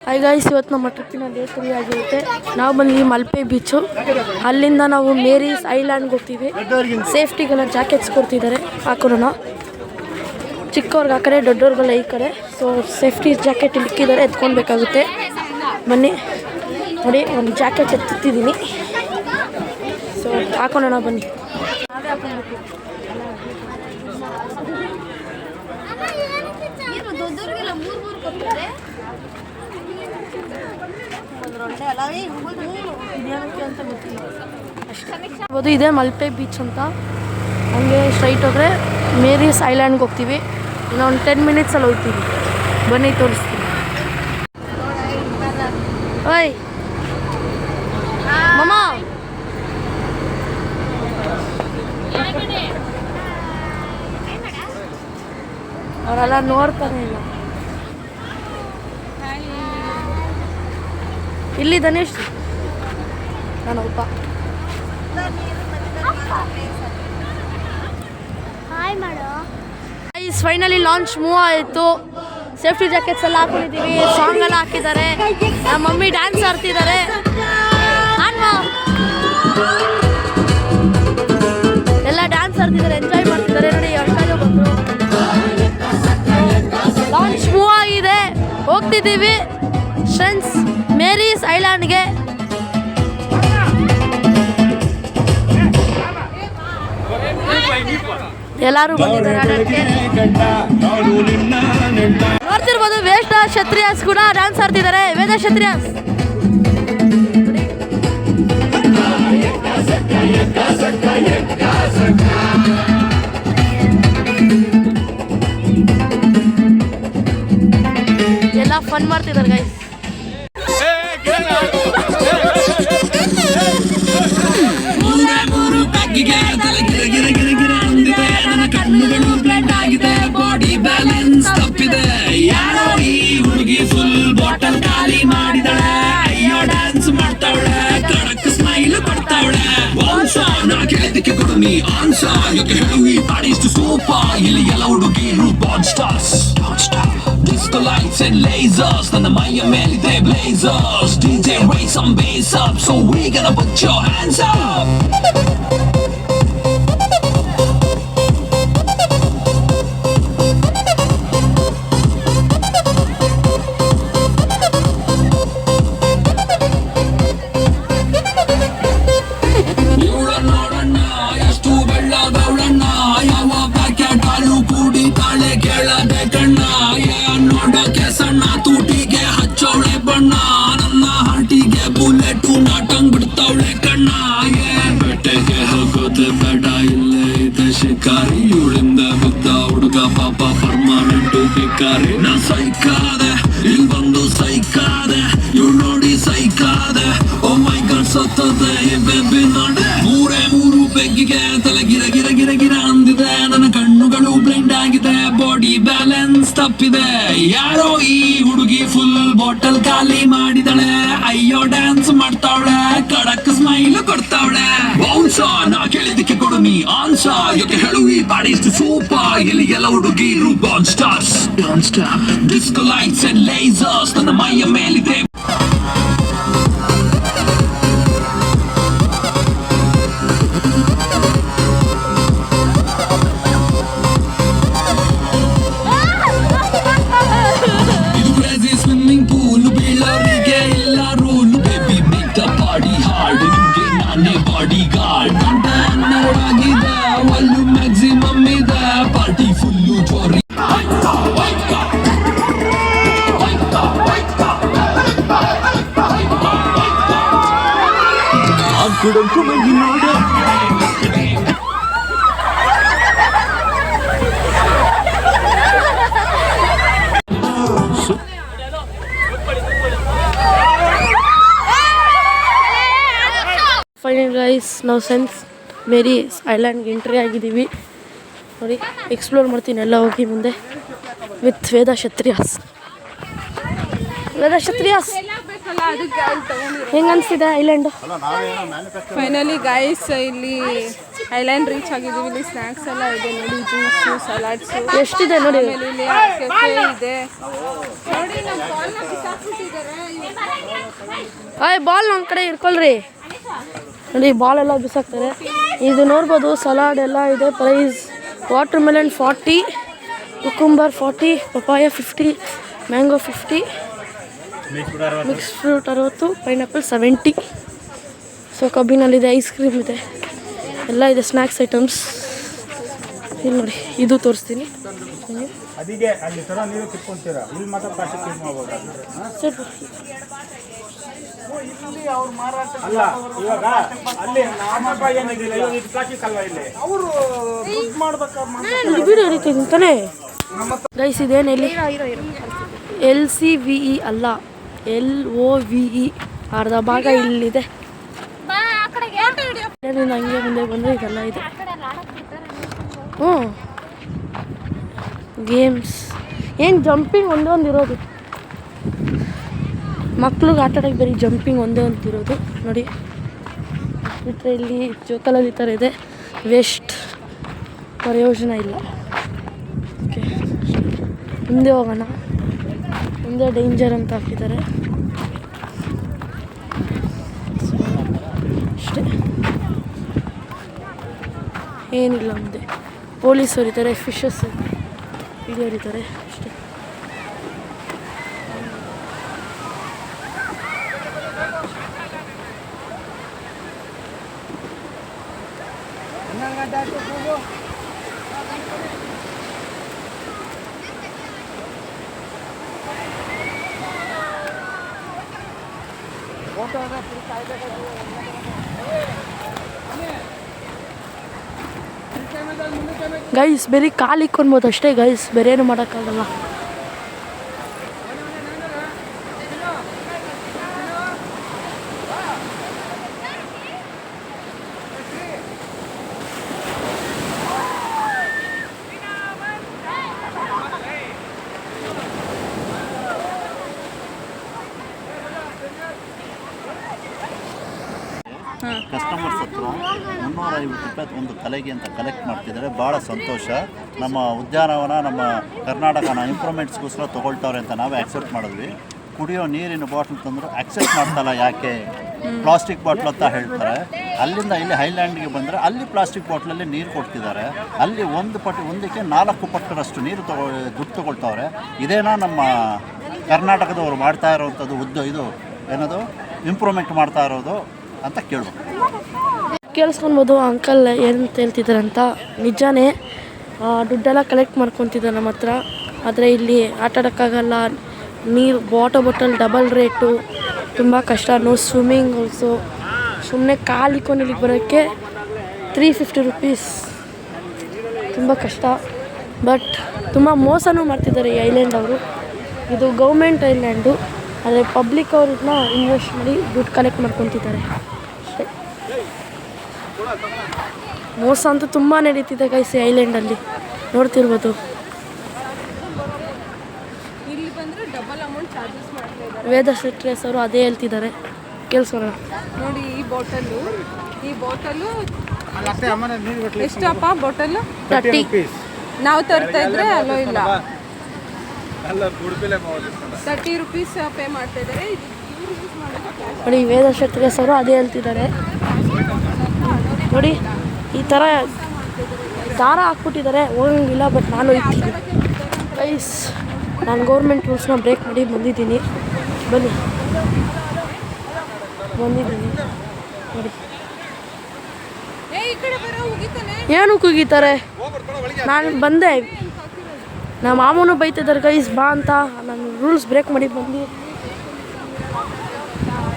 Hi guys, ಇವತ್ತು ನಮ್ಮ ಟ್ರಿಪ್ಪಿನ day 3 ಆಗಿರುತ್ತೆ. ನಾವು ಬಂದ್ವಿ ಮಲ್ಪೆ ಬೀಚು. ಅಲ್ಲಿಂದ ನಾವು ಮೇರೀಸ್ ಐಲ್ಯಾಂಡ್ಗೆ ಹೋಗ್ತೀವಿ. ಸೇಫ್ಟಿಗೆಲ್ಲ ಜಾಕೆಟ್ಸ್ ಕೊಡ್ತಿದ್ದಾರೆ, ಹಾಕೋಣ. ಚಿಕ್ಕವ್ರಿಗೆ ಆ ಕಡೆ, ದೊಡ್ಡವ್ರಿಗೆಲ್ಲ ಈ ಕಡೆ. ಸೊ ಸೇಫ್ಟಿ ಜಾಕೆಟ್ ಇಲ್ಲಿ ಇಕ್ಕಿದ್ದಾರೆ, ಎತ್ಕೊಳ್ಬೇಕಾಗುತ್ತೆ. ಬನ್ನಿ ನೋಡಿ, ಒಂದು ಜಾಕೆಟ್ ಎತ್ತಿದ್ದೀನಿ. ಸೊ ಹಾಕೋಣ, ಬನ್ನಿ. ಇದೇ ಮಲ್ಪೆ ಬೀಚ್ ಅಂತ. ಹಂಗೆ ಸ್ಟ್ರೈಟ್ ಹೋದರೆ ಮೇರೀಸ್ ಐಲ್ಯಾಂಡ್ಗೆ ಹೋಗ್ತೀವಿ. ಇನ್ನೊಂದು 10 ಮಿನಿಟ್ಸಲ್ಲಿ ಹೋಗ್ತೀವಿ. ಬನ್ನಿ ತೋರಿಸ್ತೀನಿ. ಓಯ್ ಮಮ್ಮ, ಅವರೆಲ್ಲ ನೋಡ್ತಾನೆ ಇಲ್ಲ. ಇಲ್ಲಿ ಧನೇಶ್, ನಾನಪ್ಪ. ಫೈನಲಿ ಲಾಂಚ್ ಮೂವ್ ಆಯಿತು. ಸೇಫ್ಟಿ ಜಾಕೆಟ್ಸ್ ಎಲ್ಲ ಹಾಕೊಂಡಿದ್ದೀವಿ, ಸಾಂಗ್ ಎಲ್ಲ ಹಾಕಿದ್ದಾರೆ. ನಮ್ಮ ಮಮ್ಮಿ ಡ್ಯಾನ್ಸ್ ಆಡ್ತಿದ್ದಾರೆ. ಎಲ್ಲ ಡ್ಯಾನ್ಸ್ ಆಡ್ತಿದ್ದಾರೆ, ಎಂಜಾಯ್ ಮಾಡ್ತಿದ್ದಾರೆ. ನೋಡಿ, ಅಷ್ಟೇ ಬಂದರು. ಲಾಂಚ್ ಮೂವ್ ಆಗಿದೆ, ಹೋಗ್ತಿದ್ದೀವಿ ಫ್ರೆಂಡ್ಸ್ ಮೇರೀಸ್ ಐಲ್ಯಾಂಡ್ಗೆ. ಎಲ್ಲರೂ ಬಂದಿದ್ದಾರೆ. ನೋಡ್ತಿರ್ಬೋದು, ವೇದ ಕ್ಷತ್ರಿಯಾಸ್ ಕೂಡ ಡ್ಯಾನ್ಸ್ ಆಡ್ತಿದ್ದಾರೆ. ವೇದ ಕ್ಷತ್ರಿಯಾಸ್ ಎಲ್ಲ ಫನ್ ಮಾಡ್ತಿದ್ದಾರೆ ಗೈಸ್. ಕಣ್ಣುಗಳು ಬ್ಲಡ್ ಆಗಿದೆ, ಬಾಡಿ ಬ್ಯಾಲೆನ್ಸ್ ತಪ್ಪಿದೆ. ಯಾರೋ ಈ ಹುಡುಗಿ ಫುಲ್ ಬಾಟಲ್ ಖಾಲಿ ಮಾಡಿದಳೆ. ಅಯ್ಯೋ ಡ್ಯಾನ್ಸ್ ಮಾಡ್ತಾವಳೆ, ಕಡಕ್ ಸ್ಮೈಲ್ ಕೊಡ್ತಾವಳೆ. ನಾ ಕೇಳಿದಕ್ಕೆ ಕೊಡು ನೀ ಆನ್ಸರ್. ಯಾಕೆ ಹೇಳು ಈ ಬಾಡಿಷ್ಟು ಸೂಪರ್. ಇಲ್ಲಿ ಎಲ್ಲ ಹುಡುಗಿರು bad stars. Disco lights and lasers, ನನ್ನ ಮೈಯ ಮೇಲಿದೆ blazers. DJ raise some bass up, so we gonna put your hands up. ತೂಟಿಗೆ ಹಚ್ಚವಳೆ ಬಣ್ಣ, ನನ್ನ ಹಾಟಿಗೆ ಬುಲೆಟ್ ನಾಟಂಗ್ ಬಿಡ್ತಾವಳೆ ಕಣ್ಣ. ಬೆಟ್ಟೆಗೆ ಹೋಗೋದೆ ಬೇಡ, ಇಲ್ಲೇ ಇದೆ ಶಿಕಾರಿ. ಇವಳಿಂದ ಬಿದ್ದ ಹುಡುಗ ಪಾಪ ಪರ್ಮನೆಂಟು ಭಿಕಾರಿ. ನಾ ಸೈಕಾದೆ, ಇಲ್ಲಿ ಬಂದು ಸೈಕಾದೆ. ಇವ್ ನೋಡಿ ಸೈಕಾದೆ. ಓ ಮೈ ಗಾಡ್, ಸತ್ತದೆ ಬೇಬಿ ನೋಡೆ. ಮೂರು ಬೆಗ್ಗಿಗೆ ತಲೆ ಗಿರ ಗಿರ ಗಿರ ಗಿರ ಅಂದಿದೆ. ನನ್ನ ಕಣ್ಣುಗಳು ಬ್ಲೈಂಡ್ ಆಗಿದೆ, ಬಾಡಿ ಬ್ಯಾಲೆನ್ಸ್ ತಪ್ಪಿದೆ. ಯಾರೋ ಈ ಹುಡುಗಿ ಫುಲ್ ಬಾಟಲ್ ಖಾಲಿ ಮಾಡಿದಳೆ. ಅಯ್ಯೋ ಡ್ಯಾನ್ಸ್ ಮಾಡ್ತಾವಳೆ, ಕಡಕ್ ಸ್ಮೈಲ್ ಕೊಡ್ತಾವಳೆ. ಬೌನ್ಸರ್, ನಾ ಕೇಳಿದಕ್ಕೆ ಕೊಡು ನೀ ಆನ್ಸರ್. ಯಾಕೆ ಹೇಳು ಈ ಬಾಡಿಷ್ಟು ಸೂಪರ್. ಇಲ್ಲಿ ಎಲ್ಲ ಹುಡುಗಿರು bad stars. Disco lights and lasers, ನನ್ನ ಮೈಯ ಮೇಲಿದೆ. ಮ್ಯಾಕ್ಸಿಮಮ್ ಇದೆ, ಪಾರ್ಟಿ ಫುಲ್ಲು ಜೋರಿ. ಫೈನಲ್ ಗೈಸ್, ನಾವು ಸೆನ್ಸ್ ಮೇರೀಸ್ ಐಲ್ಯಾಂಡ್ಗೆ ಎಂಟ್ರಿ ಆಗಿದ್ದೀವಿ. ನೋಡಿ, ಎಕ್ಸ್ಪ್ಲೋರ್ ಮಾಡ್ತೀನಿ ಎಲ್ಲ ಹೋಗಿ ಮುಂದೆ ವಿತ್ ವೇದ ಕ್ಷತ್ರಿಯಾಸ್. ಹೆಂಗೆ ಅನಿಸ್ತಿದೆ ಐಲ್ಯಾಂಡು? ಫೈನಲಿ ಗೈಸ್ ಇಲ್ಲಿ ಐಲ್ಯಾಂಡ್ ರೀಚ್ ಆಗಿದ್ದೀವಿ. ಇಲ್ಲಿ ಸ್ನ್ಯಾಕ್ಸ್ ಎಲ್ಲ ಇದೆ ನೋಡಿ, ಜ್ಯೂಸು, ಸಲಾಡ್ಸು ಎಷ್ಟಿದೆ ನೋಡಿ. ಆಮೇಲೆ ಇಲ್ಲಿ ಕೆಫೆ ಇದೆ ನೋಡಿ. ನಮ್ಮ ಬಾಲ್ನ ಬಿಸಾಕ್ಬಿಟ್ಟಿದ್ದಾರೆ. ಬಾಲ್ ನಮ್ಮ ಕಡೆ ಇಟ್ಕೊಳ್ರಿ ನೋಡಿ, ಬಾಲ್ ಎಲ್ಲ ಬಿಸಾಕ್ತಾರೆ. ಇದು ನೋಡ್ಬೋದು, ಸಲಾಡ್ ಎಲ್ಲ ಇದೆ. Price watermelon 40, cucumber 40, papaya 50, mango 50, mix fruit 60, pineapple 70. So ಕಬ್ಬಿನಲ್ಲಿದೆ, ಐಸ್ ಕ್ರೀಮ್ ಇದೆ, ಎಲ್ಲ ಇದೆ, ಸ್ನ್ಯಾಕ್ಸ್ ಐಟಮ್ಸ್. ಇಲ್ಲಿ ನೋಡಿ, ಇದು ತೋರಿಸ್ತೀನಿ. ವಿಡಿಯೋ ಹಿಡಿತೀನಿ ತಾನೇ ಗೈಸ್. ಇದೇನು LCVE ಅಲ್ಲ, LOVE. ಅರ್ಧ ಭಾಗ ಇಲ್ಲಿದೆ. ಹಂಗೆ ಮುಂದೆ ಬಂದರೆ ಇದೆಲ್ಲ ಇದೆ. ಹ್ಞೂ, ಗೇಮ್ಸ್ ಏನು ಜಂಪಿಂಗ್ ಒಂದೇ ಇರೋದು. ಮಕ್ಳಿಗೆ ಆಟ ಆಡೋಕ್ಕೆ ಬರೀ ಜಂಪಿಂಗ್ ಒಂದೇ ಇರೋದು ನೋಡಿ. ಬಿಟ್ಟರೆ ಇಲ್ಲಿ ಜೋಕಾಲಲ್ಲಿ ಈ ಥರ ಇದೆ. ವೇಸ್ಟ್, ಪ್ರಯೋಜನ ಇಲ್ಲ. ಓಕೆ, ಮುಂದೆ ಹೋಗೋಣ. ಮುಂದೆ ಡೇಂಜರ್ ಅಂತ ಹಾಕಿದ್ದಾರೆ ಅಷ್ಟೇ, ಏನಿಲ್ಲ. ಮುಂದೆ ಪೊಲೀಸರು ಇದ್ದಾರೆ, ಫಿಶಸ್ ಹಿಡಿಯೋರಿದ್ದಾರೆ ಅಷ್ಟೇ. ಗೈಸ್ ಬರೀ ಕಾಲು ಇಕ್ಕೊನ್ಬೋದು ಅಷ್ಟೇ ಗೈಸ್, ಬೇರೇನು ಮಾಡೋಕ್ಕಾಗಲ್ಲ. ಕಸ್ಟಮರ್ಸ್ ಹತ್ರ 350 ರೂಪಾಯಿ ಒಂದು ತಲೆಗೆ ಅಂತ ಕಲೆಕ್ಟ್ ಮಾಡ್ತಿದ್ದಾರೆ. ಭಾಳ ಸಂತೋಷ. ನಮ್ಮ ಉದ್ಯಾನವನ ನಮ್ಮ ಕರ್ನಾಟಕನ ಇಂಪ್ರೂವ್ಮೆಂಟ್ಸ್ಗೋಸ್ಕರ ತೊಗೊಳ್ತವ್ರೆ ಅಂತ ನಾವೇ ಆಕ್ಸೆಪ್ಟ್ ಮಾಡಿದ್ವಿ. ಕುಡಿಯೋ ನೀರಿನ ಬಾಟ್ಲ್ ತಂದರು ಆಕ್ಸೆಪ್ಟ್ ಮಾಡ್ತಲ್ಲ, ಯಾಕೆ ಪ್ಲಾಸ್ಟಿಕ್ ಬಾಟ್ಲ್ ಅಂತ ಹೇಳ್ತಾರೆ. ಅಲ್ಲಿಂದ ಇಲ್ಲಿ ಹೈಲ್ಯಾಂಡ್ಗೆ ಬಂದರೆ ಅಲ್ಲಿ ಪ್ಲಾಸ್ಟಿಕ್ ಬಾಟ್ಲಲ್ಲಿ ನೀರು ಕೊಡ್ತಿದ್ದಾರೆ. ಅಲ್ಲಿ ಒಂದಕ್ಕೆ 4 ಪಟ್ಟರಷ್ಟು ನೀರು ದುಡ್ಡು ತೊಗೊಳ್ತವ್ರೆ. ಇದೇನಾ ನಮ್ಮ ಕರ್ನಾಟಕದವರು ಮಾಡ್ತಾ ಇರೋವಂಥದ್ದು ಇದು ಏನದು ಇಂಪ್ರೂವ್ಮೆಂಟ್ ಮಾಡ್ತಾ ಇರೋದು ಅಂತ ಕೇಳ್ಬೇಕು. ಕೇಳಿಸ್ಕೊಳ್ಬೋದು ಅಂಕಲ್ ಏನಂತ ಹೇಳ್ತಿದ್ದಾರೆ ಅಂತ. ನಿಜಾನೇ ದುಡ್ಡೆಲ್ಲ ಕಲೆಕ್ಟ್ ಮಾಡ್ಕೊತಿದ್ದಾರೆ ನಮ್ಮ ಹತ್ರ. ಆದರೆ ಇಲ್ಲಿ ಆಟ ಆಡೋಕ್ಕಾಗಲ್ಲ. ನೀರು ಬಾಟಲ್ ಡಬಲ್ ರೇಟು, ತುಂಬ ಕಷ್ಟ. No swimming also. ಸುಮ್ಮನೆ ಕಾಲಿಕೊಂಡು ಇಲ್ಲಿಗೆ ಬರೋಕ್ಕೆ 350 ರೂಪೀಸ್, ತುಂಬ ಕಷ್ಟ. ಬಟ್ ತುಂಬ ಮೋಸನೂ ಮಾಡ್ತಿದ್ದಾರೆ ಈ ಐಲ್ಯಾಂಡ್ ಅವರು. ಇದು ಗೌರ್ಮೆಂಟ್ ಐಲ್ಯಾಂಡು, ಆದರೆ ಪಬ್ಲಿಕ್ ಅವರು ಇದನ್ನ ಇನ್ವೆಸ್ಟ್ ಮಾಡಿ ದುಡ್ಡು ಕಲೆಕ್ಟ್ ಮಾಡ್ಕೊತಿದ್ದಾರೆ. ಮೋಸ ಅಂತೂ ತುಂಬ ನಡೀತಿದೆ ಗೈಸ್ ಈ ಐಲ್ಯಾಂಡಲ್ಲಿ, ನೋಡ್ತಿರ್ಬೋದು. ವೇದ ಸಿಟ್ರೇಸ್ ಅವರು ಅದೇ ಹೇಳ್ತಿದ್ದಾರೆ, ಕೇಳಿಸೋಣ ನೋಡಿ. ಈ ಬಾಟಲು ಎಷ್ಟಪ್ಪ? ಬಾಟಲ್ 30. ನಾವು ತರ್ತಾ ಇದ್ರೆ ಅಲ್ಲೋ ಇಲ್ಲ, 30 ರೂಪೀಸ್ ಪೇ ಮಾಡ್ತಾ ಇದ್ದಾರೆ. ನೋಡಿ ವೇದ ಸಿಟ್ರೇಸ್ ಅವರು ಅದೇ ಹೇಳ್ತಿದ್ದಾರೆ. ನೋಡಿ ಈ ಥರ ದಾರ ಹಾಕ್ಬಿಟ್ಟಿದ್ದಾರೆ, ಹೋಗಂಗಿಲ್ಲ. ಬಟ್ ನಾನು ಇರ್ತೀನಿ ಗೈಸ್, ನಾನು ಗೌರ್ಮೆಂಟ್ ರೂಲ್ಸ್ನ ಬ್ರೇಕ್ ಮಾಡಿ ಬಂದಿದ್ದೀನಿ. ಬಂದಿದ್ದೀನಿ ನೋಡಿ. ಏನು ಕೂಗಿತಾರೆ? ನಾನು ಬಂದೆ, ನಮ್ಮ ಮಾಮೂನು ಬೈತಿದ್ದಾರೆ ಗೈಸ್ ಬಾ ಅಂತ. ನಾನು ರೂಲ್ಸ್ ಬ್ರೇಕ್ ಮಾಡಿ ಬಂದು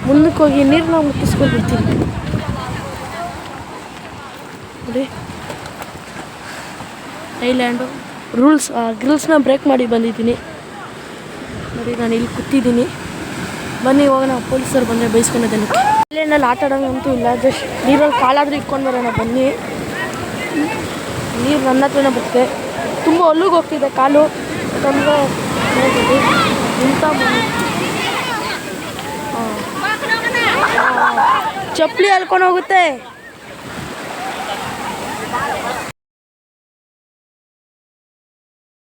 ಮುಂದಕ್ಕೆ ಹೋಗಿ ನೀರನ್ನ ಮುಟ್ಟಿಸ್ಕೊಂಡು ಬರ್ತೀನಿ ನೋಡಿ. ಐಲ್ಯಾಂಡು ಗ್ರಿಲ್ಸ್ನ ಬ್ರೇಕ್ ಮಾಡಿ ಬಂದಿದ್ದೀನಿ ನೋಡಿ. ನಾನು ಇಲ್ಲಿ ಕೂತಿದ್ದೀನಿ. ಬನ್ನಿ ಹೋಗೋಣ, ಪೊಲೀಸರು ಬಂದರೆ ಬೈಸ್ಕೊಂಡಿದ್ದೇನೆ. ಐಲ್ಯಾಂಡಲ್ಲಿ ಆಟ ಆಡೋಂಗಂತೂ ಇಲ್ಲ, ಜಸ್ಟ್ ನೀರಲ್ಲಿ ಕಾಲಾದರೂ ಇಟ್ಕೊಂಡು ಬರೋಣ ಬನ್ನಿ. ನೀರು ನನ್ನ ಹತ್ರನೇ ಬರುತ್ತೆ. ತುಂಬ ಒಲ್ಲಿಗೆ ಹೋಗ್ತಿದೆ ಕಾಲು, ಯಾಕಂದರೆ ನೋಡ್ಬೋದು ಇಂಥ ಚಪ್ಪಲಿ ಹಲ್ಕೊಂಡು ಹೋಗುತ್ತೆ.